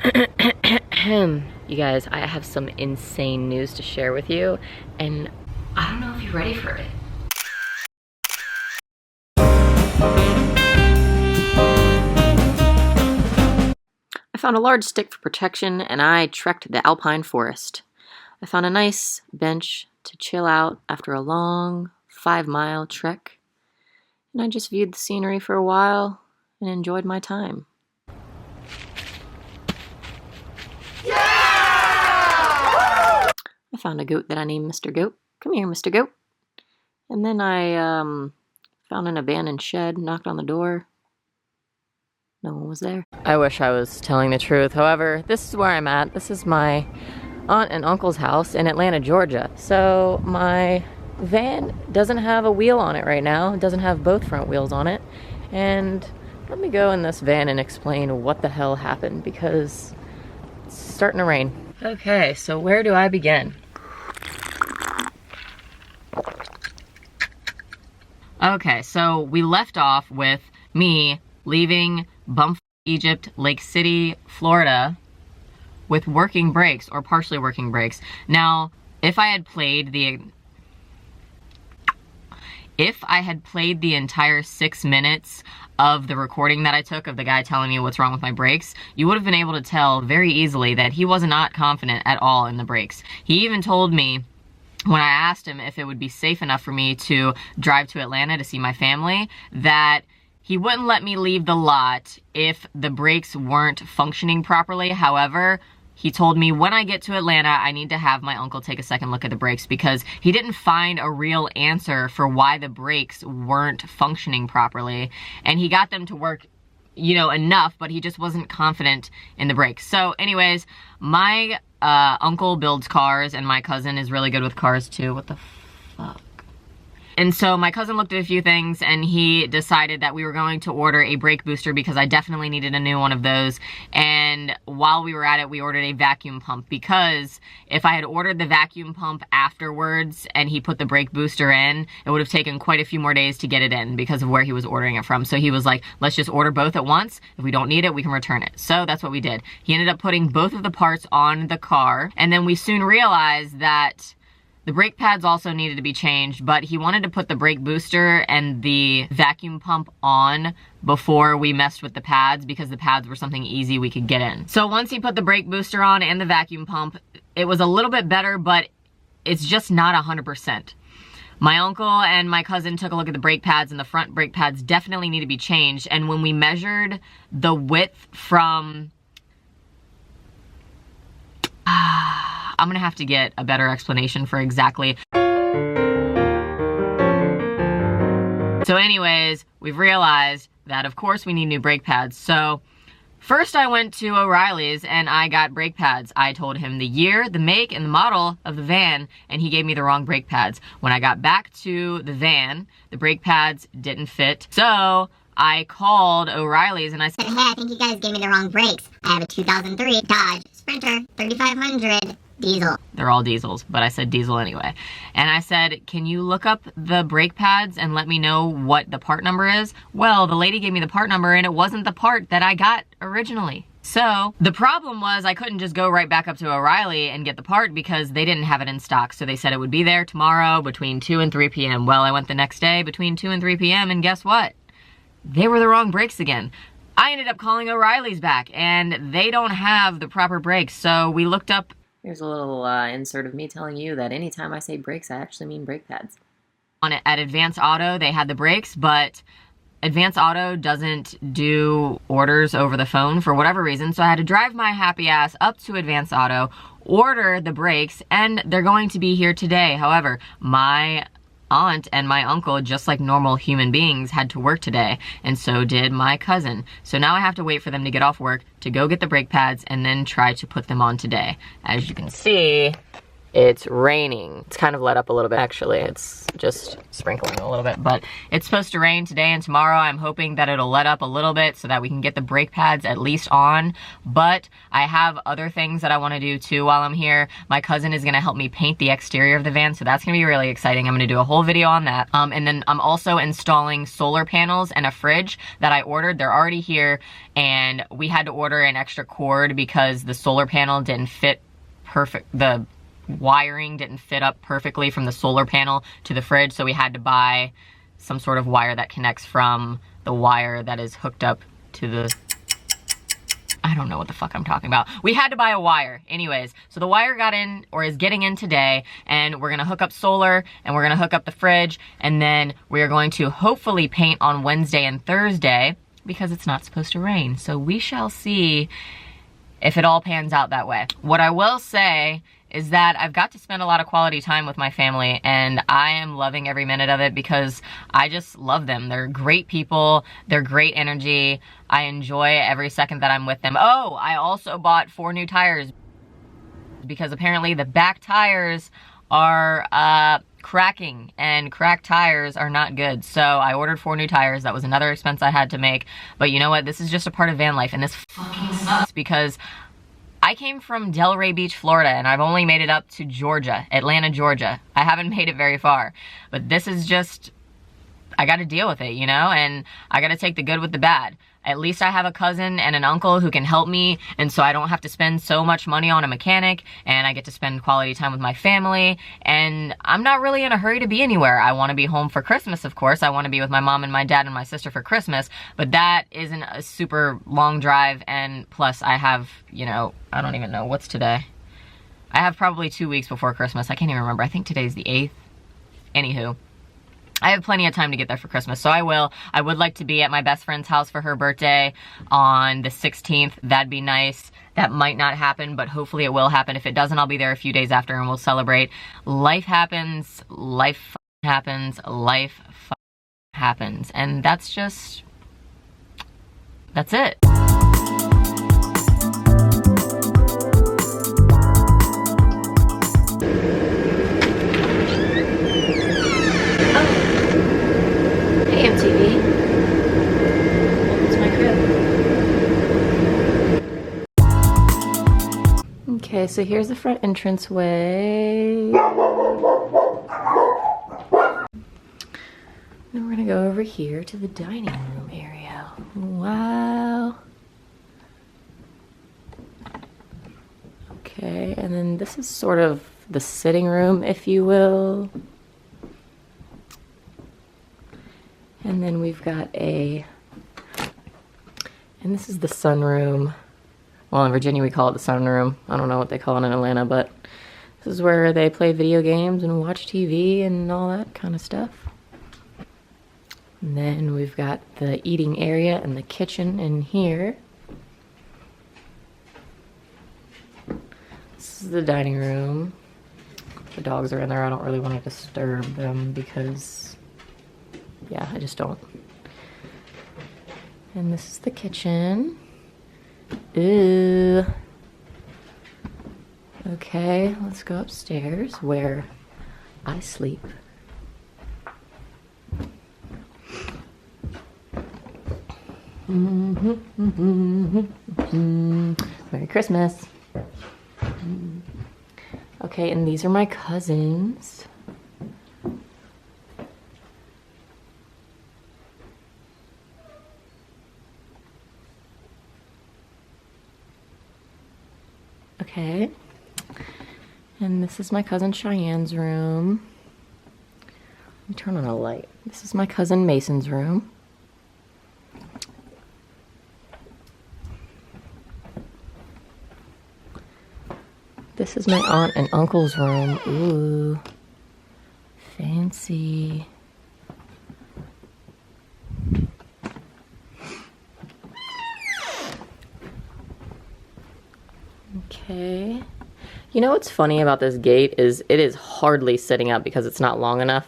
You guys, I have some insane news to share with you, and I don't know if you're ready for it. I found a large stick for protection, and I trekked the alpine forest. I found a nice bench to chill out after a long 5-mile trek, and I just viewed the scenery for a while and enjoyed my time. I found a goat that I named Mr. Goat. Come here, Mr. Goat. And then I found an abandoned shed, knocked on the door. No one was there. I wish I was telling the truth. However, this is where I'm at. This is my aunt and uncle's house in Atlanta, Georgia. So my van doesn't have a wheel on it right now. It doesn't have both front wheels on it. And let me go in this van and explain what the hell happened, because it's starting to rain. Okay, so where do I begin? Okay, so we left off with me leaving Bumfuck, Egypt, Lake City, Florida with working brakes, or partially working brakes. Now, if I had played the entire 6 minutes of the recording that I took of the guy telling me what's wrong with my brakes, you would have been able to tell very easily that he was not confident at all in the brakes. He even told me, when I asked him if it would be safe enough for me to drive to Atlanta to see my family, that he wouldn't let me leave the lot if the brakes weren't functioning properly. However, he told me when I get to Atlanta, I need to have my uncle take a second look at the brakes, because he didn't find a real answer for why the brakes weren't functioning properly. And he got them to work, you know, enough, but he just wasn't confident in the brakes. So anyways, my uncle builds cars, and my cousin is really good with cars too. What the fuck? And so my cousin looked at a few things, and he decided that we were going to order a brake booster because I definitely needed a new one of those. And while we were at it, we ordered a vacuum pump, because if I had ordered the vacuum pump afterwards and he put the brake booster in, it would have taken quite a few more days to get it in because of where he was ordering it from. So he was like, let's just order both at once. If we don't need it, we can return it. So that's what we did. He ended up putting both of the parts on the car, and then we soon realized that the brake pads also needed to be changed, but he wanted to put the brake booster and the vacuum pump on before we messed with the pads, because the pads were something easy we could get in. So once he put the brake booster on and the vacuum pump, it was a little bit better, but it's just not 100%. My uncle and my cousin took a look at the brake pads, and the front brake pads definitely need to be changed. And when we measured the width from... I'm gonna have to get a better explanation for exactly. So anyways, we've realized that of course we need new brake pads. So first I went to O'Reilly's and I got brake pads. I told him the year, the make, and the model of the van, and he gave me the wrong brake pads. When I got back to the van, the brake pads didn't fit. So I called O'Reilly's and I said, hey, I think you guys gave me the wrong brakes. I have a 2003 Dodge Sprinter 3500 diesel. They're all diesels, but I said diesel anyway. And I said, can you look up the brake pads and let me know what the part number is? Well, the lady gave me the part number and it wasn't the part that I got originally. So the problem was I couldn't just go right back up to O'Reilly and get the part because they didn't have it in stock. So they said it would be there tomorrow between 2 and 3 p.m. Well, I went the next day between 2 and 3 p.m. and guess what? They were the wrong brakes again. I ended up calling O'Reilly's back and they don't have the proper brakes. So we looked up. Here's a little insert of me telling you that anytime I say brakes, I actually mean brake pads. At Advance Auto, they had the brakes, but Advance Auto doesn't do orders over the phone for whatever reason, so I had to drive my happy ass up to Advance Auto, order the brakes, and they're going to be here today. However, my aunt and my uncle, just like normal human beings, had to work today, and so did my cousin. So now I have to wait for them to get off work to go get the brake pads and then try to put them on today. As you can see, It's raining. It's kind of let up a little bit, actually. It's just sprinkling a little bit, but it's supposed to rain today and tomorrow. I'm hoping that it'll let up a little bit so that we can get the brake pads at least on, but I have other things that I want to do too while I'm here. My cousin is going to help me paint the exterior of the van, so that's going to be really exciting. I'm going to do a whole video on that. And then I'm also installing solar panels and a fridge that I ordered. They're already here, and we had to order an extra cord because the solar panel didn't fit perfect. The wiring didn't fit up perfectly from the solar panel to the fridge, so we had to buy some sort of wire that connects from the wire that is hooked up to the... I don't know what the fuck I'm talking about. We had to buy a wire. Anyways, so the wire got in, or is getting in today, and we're gonna hook up solar, and we're gonna hook up the fridge, and then we are going to hopefully paint on Wednesday and Thursday, because it's not supposed to rain. So we shall see if it all pans out that way. What I will say is that I've got to spend a lot of quality time with my family, and I am loving every minute of it because I just love them. They're great people. They're great energy. I enjoy every second that I'm with them. Oh, I also bought 4 new tires because apparently the back tires are cracking, and cracked tires are not good. So I ordered 4 new tires. That was another expense I had to make. But you know what? This is just a part of van life, and this fucking sucks because I came from Delray Beach, Florida, and I've only made it up to Georgia, Atlanta, Georgia. I haven't made it very far, but this is just, I gotta deal with it, you know, and I gotta take the good with the bad. At least I have a cousin and an uncle who can help me, and so I don't have to spend so much money on a mechanic, and I get to spend quality time with my family, and I'm not really in a hurry to be anywhere. I want to be home for Christmas, of course. I want to be with my mom and my dad and my sister for Christmas, but that isn't a super long drive, and plus I have, you know, I don't even know, what's today? I have probably 2 weeks before Christmas. I can't even remember. I think today's the 8th. Anywho, I have plenty of time to get there for Christmas, so I will. I would like to be at my best friend's house for her birthday on the 16th. That'd be nice. That might not happen, but hopefully it will happen. If it doesn't, I'll be there a few days after and we'll celebrate. Life happens, life happens, life happens. And that's just, that's it. Okay, so here's the front entranceway. Then we're gonna go over here to the dining room area. Wow. Okay, and then this is sort of the sitting room, if you will. And then we've got and this is the sunroom. Well, in Virginia we call it the sunroom. I don't know what they call it in Atlanta, but this is where they play video games and watch TV and all that kind of stuff. And then we've got the eating area and the kitchen in here. This is the dining room. The dogs are in there. I don't really want to disturb them because, yeah, I just don't. And this is the kitchen. Ooh. Okay, let's go upstairs where I sleep. Merry Christmas. Okay, and these are my cousins. Okay, and this is my cousin Cheyenne's room. Let me turn on a light. This is my cousin Mason's room. This is my aunt and uncle's room. Ooh, fancy. Okay. You know what's funny about this gate is it is hardly sitting up because it's not long enough.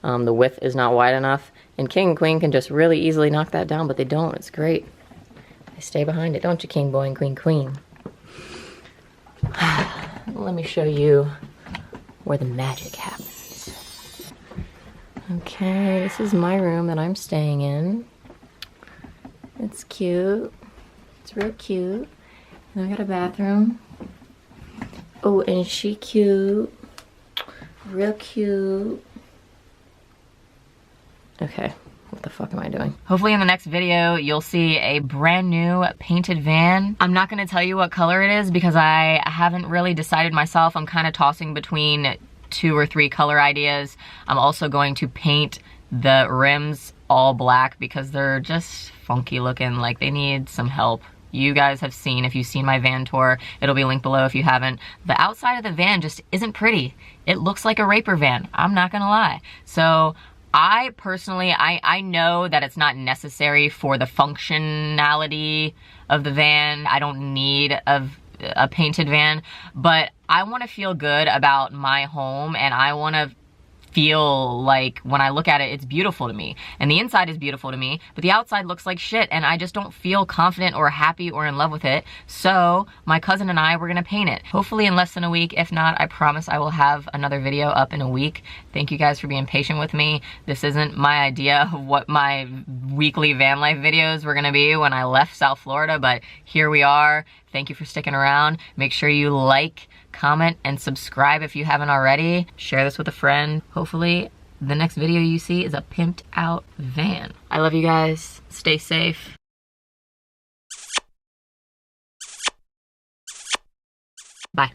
The width is not wide enough. And King and Queen can just really easily knock that down, but they don't. It's great. They stay behind it, don't you, King Boy and Queen Queen? let me show you where the magic happens. Okay, this is my room that I'm staying in. It's cute. It's real cute. And I got a bathroom. Oh, and she cute. Real cute. Okay, what the fuck am I doing? Hopefully in the next video, you'll see a brand new painted van. I'm not gonna tell you what color it is because I haven't really decided myself. I'm kind of tossing between 2 or 3 color ideas. I'm also going to paint the rims all black because they're just funky looking, like they need some help. You guys have seen, if you've seen my van tour, it'll be linked below if you haven't. The outside of the van just isn't pretty. It looks like a raper van, I'm not gonna lie. So I personally, I know that it's not necessary for the functionality of the van. I don't need a painted van, but I wanna feel good about my home and I wanna feel like when I look at it, it's beautiful to me. And the inside is beautiful to me, but the outside looks like shit and I just don't feel confident or happy or in love with it. So my cousin and I, we're gonna paint it. Hopefully in less than a week. If not, I promise I will have another video up in a week. Thank you guys for being patient with me. This isn't my idea of what my weekly van life videos were gonna be when I left South Florida, but here we are. Thank you for sticking around. Make sure you like, comment, and subscribe if you haven't already. Share this with a friend. Hopefully, the next video you see is a pimped out van. I love you guys. Stay safe. Bye.